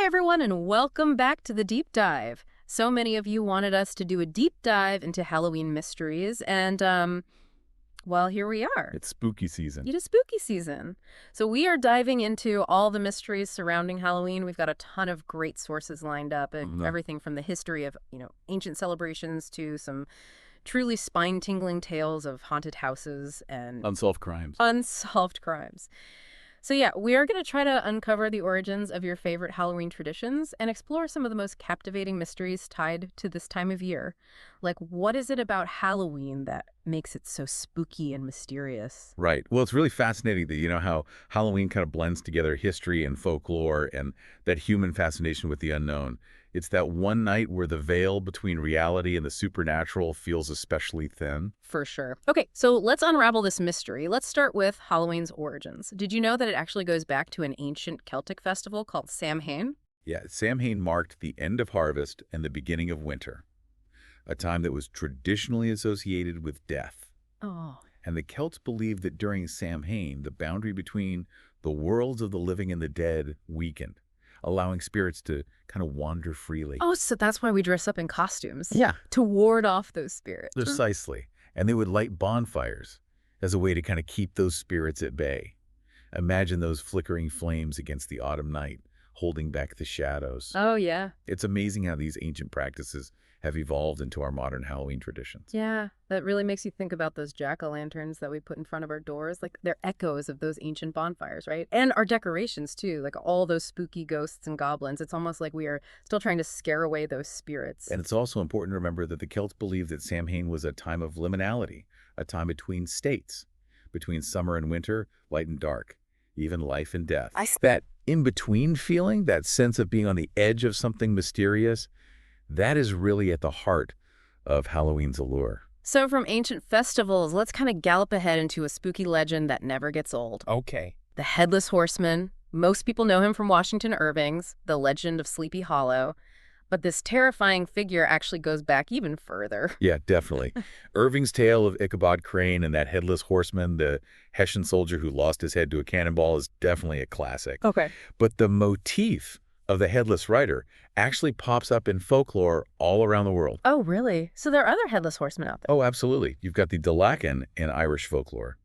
Hi, everyone, and welcome back to the Deep Dive. So many of you wanted us to do a deep dive into Halloween mysteries, and, well, here we are. It's spooky season. It is spooky season. So we are diving into all the mysteries surrounding Halloween. We've got a ton of great sources lined up, everything from the history of, ancient celebrations to some truly spine-tingling tales of haunted houses and Unsolved crimes. unsolved crimes. So yeah, we are going to try to uncover the origins of your favorite Halloween traditions and explore some of the most captivating mysteries tied to this time of year. Like, what is it about Halloween that makes it so spooky and mysterious? Right. Well, it's really fascinating that, how Halloween kind of blends together history and folklore and that human fascination with the unknown. It's that one night where the veil between reality and the supernatural feels especially thin. For sure. Okay, so let's unravel this mystery. Let's start with Halloween's origins. Did you know that it actually goes back to an ancient Celtic festival called Samhain? Yeah, Samhain marked the end of harvest and the beginning of winter, a time that was traditionally associated with death. Oh. And the Celts believed that during Samhain, the boundary between the worlds of the living and the dead weakened, allowing spirits to kind of wander freely. Oh, so that's why we dress up in costumes. Yeah. To ward off those spirits. Precisely. And they would light bonfires as a way to kind of keep those spirits at bay. Imagine those flickering flames against the autumn night, holding back the shadows. Oh, yeah. It's amazing how these ancient practices have evolved into our modern Halloween traditions. Yeah, that really makes you think about those jack-o'-lanterns that we put in front of our doors. Like, they're echoes of those ancient bonfires, right? And our decorations, too. Like, all those spooky ghosts and goblins. It's almost like we are still trying to scare away those spirits. And it's also important to remember that the Celts believed that Samhain was a time of liminality, a time between states, between summer and winter, light and dark, even life and death. That in-between feeling, that sense of being on the edge of something mysterious, that is really at the heart of Halloween's allure. So from ancient festivals, let's kind of gallop ahead into a spooky legend that never gets old. Okay. The Headless Horseman. Most people know him from Washington Irving's The Legend of Sleepy Hollow. But this terrifying figure actually goes back even further. Yeah, definitely. Irving's tale of Ichabod Crane and that Headless Horseman, the Hessian soldier who lost his head to a cannonball, is definitely a classic. Okay. But the motif of the Headless Rider actually pops up in folklore all around the world. Oh, really? So there are other Headless Horsemen out there? Oh, absolutely. You've got the Dalacan in Irish folklore,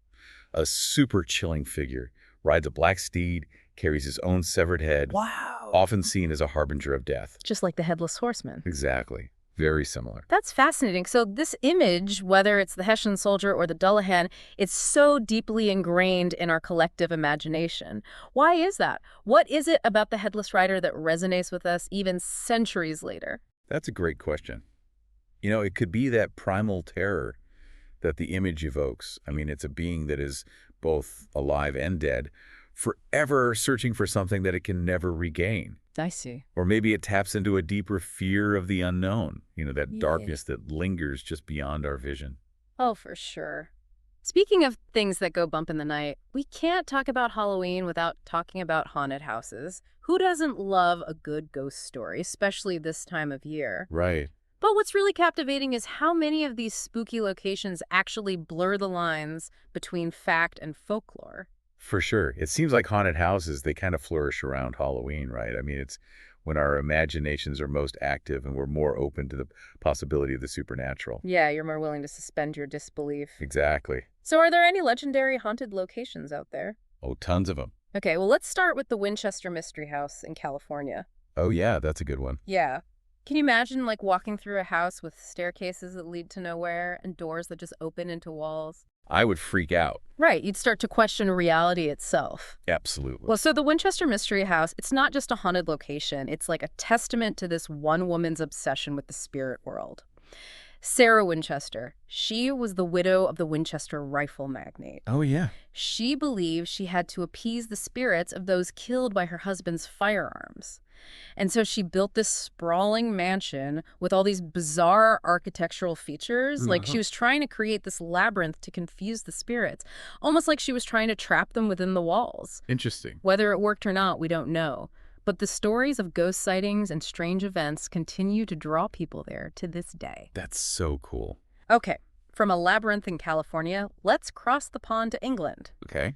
a super chilling figure, rides a black steed, carries his own severed head, Wow. often seen as a harbinger of death. Just like the Headless Horseman. Exactly. Very similar. That's fascinating. So this image, whether it's the Hessian soldier or the Dullahan, it's so deeply ingrained in our collective imagination. Why is that? What is it about the Headless Rider that resonates with us even centuries later? That's a great question. It could be that primal terror that the image evokes. I mean, it's a being that is both alive and dead, forever searching for something that it can never regain. I see. Or maybe it taps into a deeper fear of the unknown, that darkness that lingers just beyond our vision. Oh, for sure. Speaking of things that go bump in the night, we can't talk about Halloween without talking about haunted houses. Who doesn't love a good ghost story, especially this time of year? Right. But what's really captivating is how many of these spooky locations actually blur the lines between fact and folklore. For sure. It seems like haunted houses, they kind of flourish around Halloween, right? I mean, it's when our imaginations are most active and we're more open to the possibility of the supernatural. Yeah, you're more willing to suspend your disbelief. Exactly. So are there any legendary haunted locations out there? Oh, tons of them. Okay, well, let's start with the Winchester Mystery House in California. Oh, yeah, that's a good one. Yeah. Can you imagine, like, walking through a house with staircases that lead to nowhere and doors that just open into walls? I would freak out. Right, you'd start to question reality itself. Absolutely. Well, so the Winchester Mystery House, it's not just a haunted location. It's like a testament to this one woman's obsession with the spirit world. Sarah Winchester, she was the widow of the Winchester rifle magnate. Oh, yeah. She believed she had to appease the spirits of those killed by her husband's firearms. And so she built this sprawling mansion with all these bizarre architectural features. Like she was trying to create this labyrinth to confuse the spirits, almost like she was trying to trap them within the walls. Interesting. Whether it worked or not, we don't know. But the stories of ghost sightings and strange events continue to draw people there to this day. That's so cool. Okay, from a labyrinth in California, let's cross the pond to England. Okay.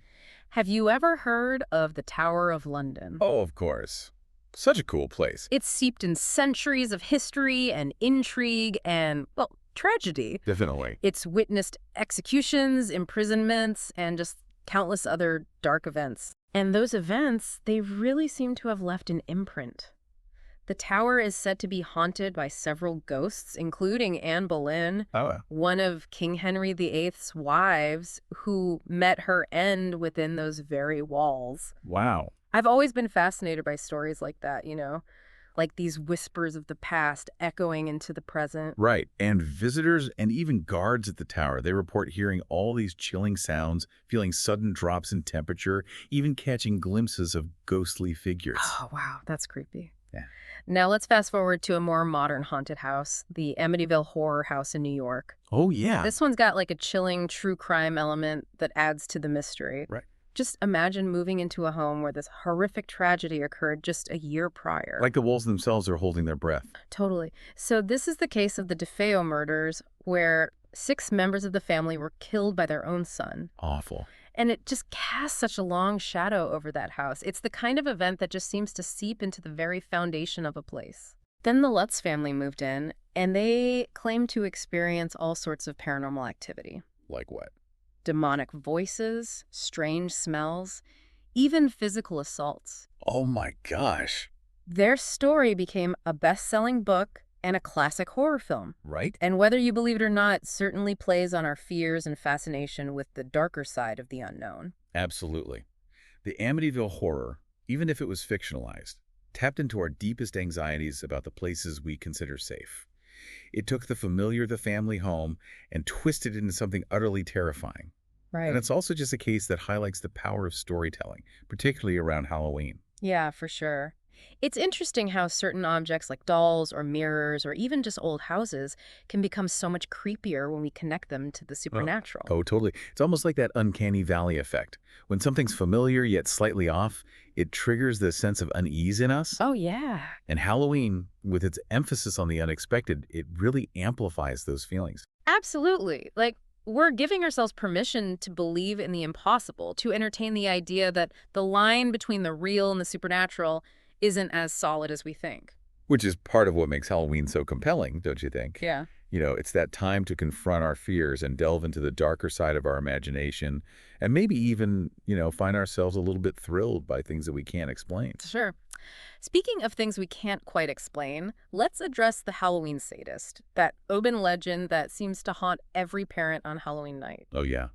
Have you ever heard of the Tower of London? Oh, of course. Such a cool place. It's seeped in centuries of history and intrigue and, well, tragedy. Definitely. It's witnessed executions, imprisonments, and just countless other dark events. And those events, they really seem to have left an imprint. The tower is said to be haunted by several ghosts, including Anne Boleyn, Oh, one of King Henry VIII's wives, who met her end within those very walls. wow. I've always been fascinated by stories like that, you know, like these whispers of the past echoing into the present. Right. And visitors and even guards at the tower, they report hearing all these chilling sounds, feeling sudden drops in temperature, even catching glimpses of ghostly figures. Oh, wow, that's creepy. Yeah. Now let's fast forward to a more modern haunted house, the Amityville Horror House in New York. Oh, yeah. This one's got like a chilling true crime element that adds to the mystery. Right. Just imagine moving into a home where this horrific tragedy occurred just a year prior. Like the walls themselves are holding their breath. Totally. So this is the case of the DeFeo murders, where 6 members of the family were killed by their own son. Awful. And it just casts such a long shadow over that house. It's the kind of event that just seems to seep into the very foundation of a place. Then the Lutz family moved in, and they claimed to experience all sorts of paranormal activity. Like what? Demonic voices, strange smells, even physical assaults. Oh my gosh. Their story became a best-selling book and a classic horror film. Right? And whether you believe it or not, it certainly plays on our fears and fascination with the darker side of the unknown. Absolutely. The Amityville Horror, even if it was fictionalized, tapped into our deepest anxieties about the places we consider safe. It took the familiar, the family home, and twisted it into something utterly terrifying. Right. And it's also just a case that highlights the power of storytelling, particularly around Halloween. Yeah, for sure. It's interesting how certain objects like dolls or mirrors or even just old houses can become so much creepier when we connect them to the supernatural. Oh, totally. It's almost like that uncanny valley effect. When something's familiar yet slightly off, it triggers the sense of unease in us. Oh, yeah. And Halloween, with its emphasis on the unexpected, it really amplifies those feelings. Absolutely. Like, we're giving ourselves permission to believe in the impossible, to entertain the idea that the line between the real and the supernatural isn't as solid as we think. Which is part of what makes Halloween so compelling, don't you think? Yeah. You know, it's that time to confront our fears and delve into the darker side of our imagination and maybe even, find ourselves a little bit thrilled by things that we can't explain. Sure. Speaking of things we can't quite explain, let's address the Halloween sadist, that urban legend that seems to haunt every parent on Halloween night. Oh, yeah.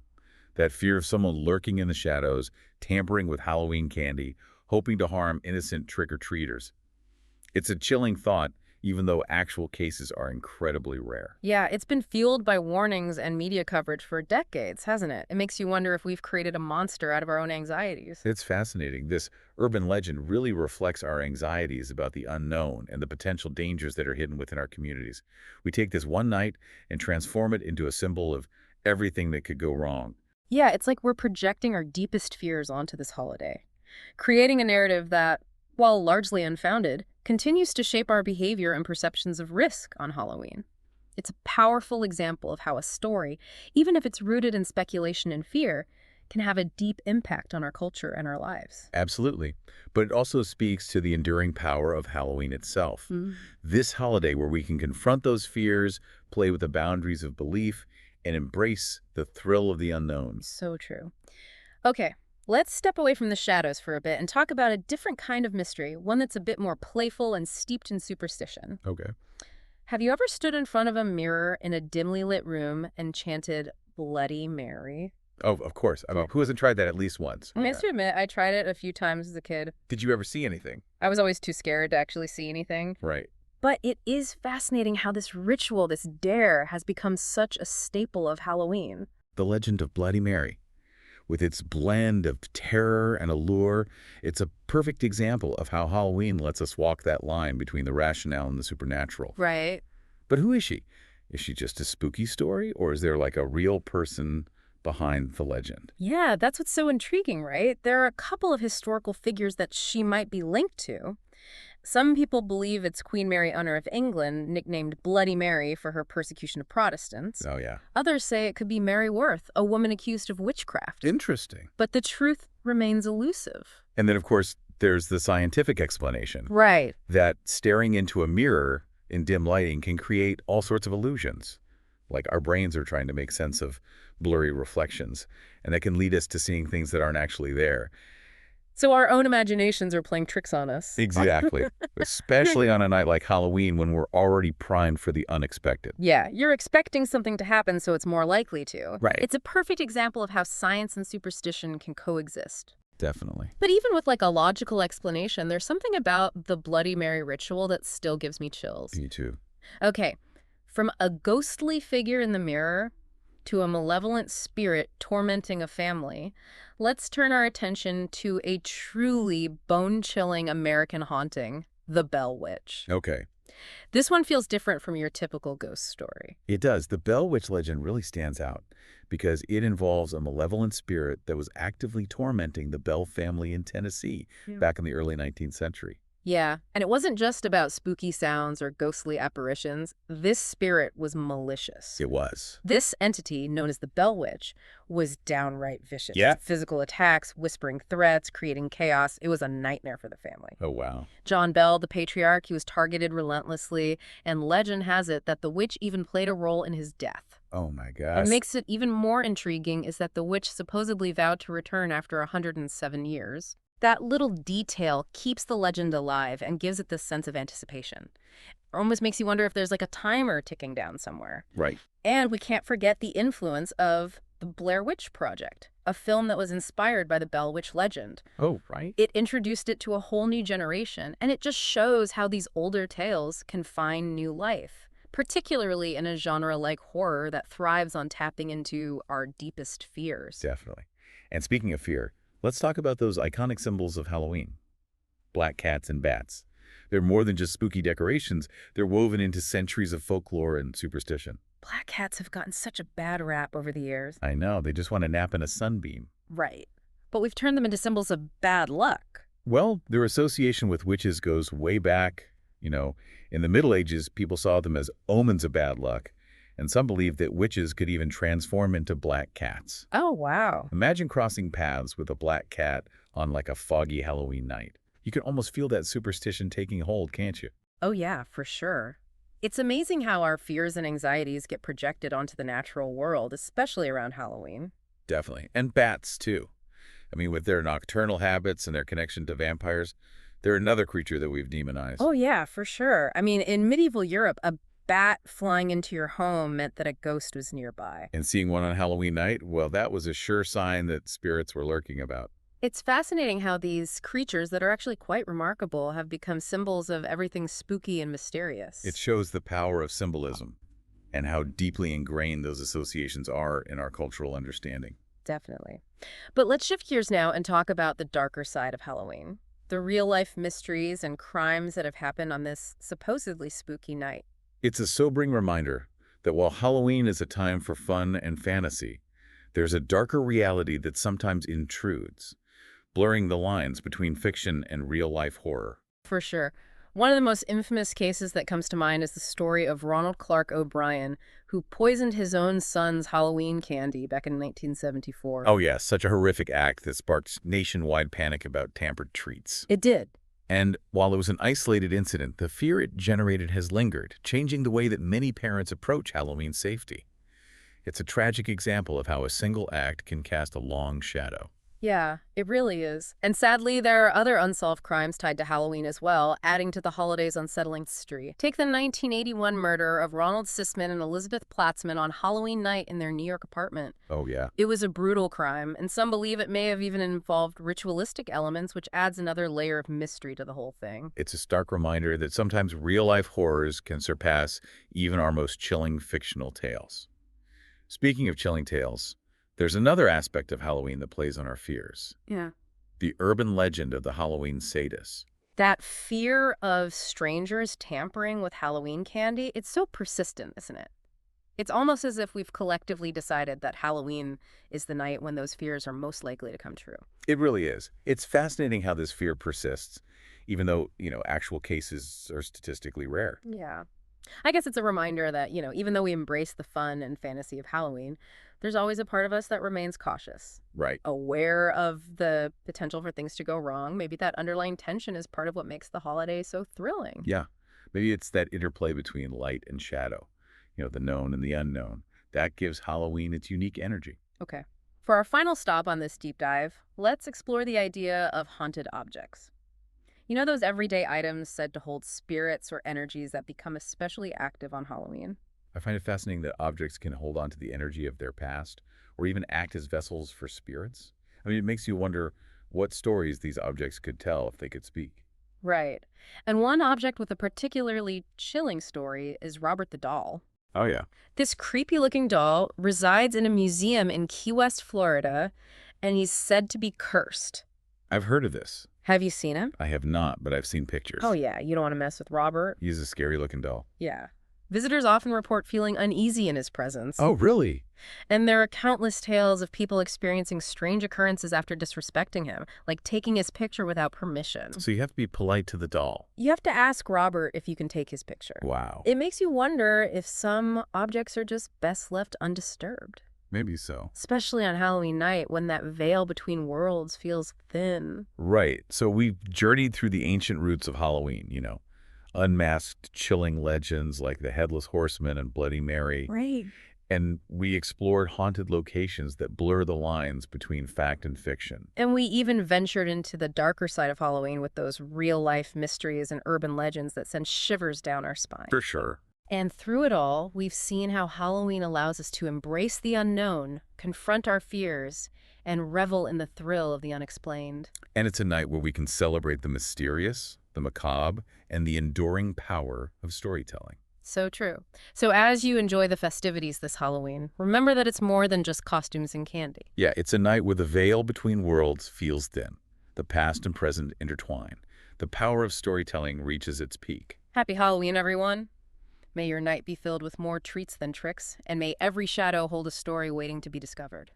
That fear of someone lurking in the shadows, tampering with Halloween candy, hoping to harm innocent trick-or-treaters. It's a chilling thought, even though actual cases are incredibly rare. Yeah, it's been fueled by warnings and media coverage for decades, hasn't it? It makes you wonder if we've created a monster out of our own anxieties. It's fascinating. This urban legend really reflects our anxieties about the unknown and the potential dangers that are hidden within our communities. We take this one night and transform it into a symbol of everything that could go wrong. Yeah, it's like we're projecting our deepest fears onto this holiday, creating a narrative that, while largely unfounded, continues to shape our behavior and perceptions of risk on Halloween. It's a powerful example of how a story, even if it's rooted in speculation and fear, can have a deep impact on our culture and our lives. Absolutely. But it also speaks to the enduring power of Halloween itself. This holiday where we can confront those fears, play with the boundaries of belief, and embrace the thrill of the unknown. So true. Okay, let's step away from the shadows for a bit and talk about a different kind of mystery, one that's a bit more playful and steeped in superstition. Okay. Have you ever stood in front of a mirror in a dimly lit room and chanted Bloody Mary? Oh, of course. I mean, who hasn't tried that at least once? I have to admit, I tried it a few times as a kid. Did you ever see anything? I was always too scared to actually see anything. Right. But it is fascinating how this ritual, this dare, has become such a staple of Halloween. The legend of Bloody Mary. With its blend of terror and allure, it's a perfect example of how Halloween lets us walk that line between the rationale and the supernatural. Right. But who is she? Is she just a spooky story, or is there like a real person behind the legend? Yeah, that's what's so intriguing, right? There are a couple of historical figures that she might be linked to. Some people believe it's Queen Mary Honor of England, nicknamed Bloody Mary for her persecution of Protestants. Oh, yeah. Others say it could be Mary Worth, a woman accused of witchcraft. Interesting. But the truth remains elusive. And then, of course, there's the scientific explanation Right. that staring into a mirror in dim lighting can create all sorts of illusions. Like our brains are trying to make sense of blurry reflections, and that can lead us to seeing things that aren't actually there. So our own imaginations are playing tricks on us. Exactly. Especially on a night like Halloween when we're already primed for the unexpected. Yeah, you're expecting something to happen, so it's more likely to. Right. It's a perfect example of how science and superstition can coexist. Definitely. But even with like a logical explanation, there's something about the Bloody Mary ritual that still gives me chills. Me too. Okay, from a ghostly figure in the mirror to a malevolent spirit tormenting a family, let's turn our attention to a truly bone-chilling American haunting, the Bell Witch. Okay. This one feels different from your typical ghost story. It does. The Bell Witch legend really stands out because it involves a malevolent spirit that was actively tormenting the Bell family in Tennessee back in the early 19th century. Yeah, and it wasn't just about spooky sounds or ghostly apparitions. This spirit was malicious. It was. This entity, known as the Bell Witch, was downright vicious. Yeah. Physical attacks, whispering threats, creating chaos. It was a nightmare for the family. Oh, wow. John Bell, the patriarch, he was targeted relentlessly, and legend has it that the witch even played a role in his death. Oh, my gosh. What makes it even more intriguing is that the witch supposedly vowed to return after 107 years. That little detail keeps the legend alive and gives it this sense of anticipation. It almost makes you wonder if there's like a timer ticking down somewhere. Right. And we can't forget the influence of the Blair Witch Project, a film that was inspired by the Bell Witch legend. Oh, right. It introduced it to a whole new generation, and it just shows how these older tales can find new life, particularly in a genre like horror that thrives on tapping into our deepest fears. Definitely. And speaking of fear, let's talk about those iconic symbols of Halloween. Black cats and bats. They're more than just spooky decorations. They're woven into centuries of folklore and superstition. Black cats have gotten such a bad rap over the years. I know. They just want to nap in a sunbeam. Right. But we've turned them into symbols of bad luck. Well, their association with witches goes way back. In the Middle Ages, people saw them as omens of bad luck. And some believed that witches could even transform into black cats. Oh, wow. Imagine crossing paths with a black cat on like a foggy Halloween night. You can almost feel that superstition taking hold, can't you? Oh, yeah, for sure. It's amazing how our fears and anxieties get projected onto the natural world, especially around Halloween. Definitely. And bats, too. I mean, with their nocturnal habits and their connection to vampires, they're another creature that we've demonized. Oh, yeah, for sure. I mean, in medieval Europe, a bat flying into your home meant that a ghost was nearby. And seeing one on Halloween night, well, that was a sure sign that spirits were lurking about. It's fascinating how these creatures that are actually quite remarkable have become symbols of everything spooky and mysterious. It shows the power of symbolism and how deeply ingrained those associations are in our cultural understanding. Definitely. But let's shift gears now and talk about the darker side of Halloween. The real-life mysteries and crimes that have happened on this supposedly spooky night. It's a sobering reminder that while Halloween is a time for fun and fantasy, there's a darker reality that sometimes intrudes, blurring the lines between fiction and real-life horror. For sure. One of the most infamous cases that comes to mind is the story of Ronald Clark O'Brien, who poisoned his own son's Halloween candy back in 1974. Oh yes, such a horrific act that sparked nationwide panic about tampered treats. It did. And while it was an isolated incident, the fear it generated has lingered, changing the way that many parents approach Halloween safety. It's a tragic example of how a single act can cast a long shadow. Yeah, it really is. And sadly, there are other unsolved crimes tied to Halloween as well, adding to the holiday's unsettling history. Take the 1981 murder of Ronald Sisman and Elizabeth Platzman on Halloween night in their New York apartment. Oh, yeah. It was a brutal crime, and some believe it may have even involved ritualistic elements, which adds another layer of mystery to the whole thing. It's a stark reminder that sometimes real-life horrors can surpass even our most chilling fictional tales. Speaking of chilling tales, there's another aspect of Halloween that plays on our fears. Yeah. The urban legend of the Halloween sadist. That fear of strangers tampering with Halloween candy, it's so persistent, isn't it? It's almost as if we've collectively decided that Halloween is the night when those fears are most likely to come true. It really is. It's fascinating how this fear persists, even though, actual cases are statistically rare. Yeah. I guess it's a reminder that, even though we embrace the fun and fantasy of Halloween, there's always a part of us that remains cautious, Right. aware of the potential for things to go wrong. Maybe that underlying tension is part of what makes the holiday so thrilling. Yeah. Maybe it's that interplay between light and shadow, the known and the unknown. That gives Halloween its unique energy. Okay. For our final stop on this deep dive, let's explore the idea of haunted objects. You know those everyday items said to hold spirits or energies that become especially active on Halloween? I find it fascinating that objects can hold on to the energy of their past or even act as vessels for spirits. I mean, it makes you wonder what stories these objects could tell if they could speak. Right. And one object with a particularly chilling story is Robert the Doll. Oh, yeah. This creepy-looking doll resides in a museum in Key West, Florida, and he's said to be cursed. I've heard of this. Have you seen him? I have not, but I've seen pictures. Oh, yeah. You don't want to mess with Robert? He's a scary looking doll. Yeah. Visitors often report feeling uneasy in his presence. Oh, really? And there are countless tales of people experiencing strange occurrences after disrespecting him, like taking his picture without permission. So you have to be polite to the doll. You have to ask Robert if you can take his picture. Wow. It makes you wonder if some objects are just best left undisturbed. Maybe so. Especially on Halloween night when that veil between worlds feels thin. Right. So we've journeyed through the ancient roots of Halloween, unmasked, chilling legends like the Headless Horseman and Bloody Mary. Right. And we explored haunted locations that blur the lines between fact and fiction. And we even ventured into the darker side of Halloween with those real-life mysteries and urban legends that send shivers down our spine. For sure. And through it all, we've seen how Halloween allows us to embrace the unknown, confront our fears, and revel in the thrill of the unexplained. And it's a night where we can celebrate the mysterious, the macabre, and the enduring power of storytelling. So true. So as you enjoy the festivities this Halloween, remember that it's more than just costumes and candy. Yeah, it's a night where the veil between worlds feels thin. The past and present intertwine. The power of storytelling reaches its peak. Happy Halloween, everyone. May your night be filled with more treats than tricks, and may every shadow hold a story waiting to be discovered.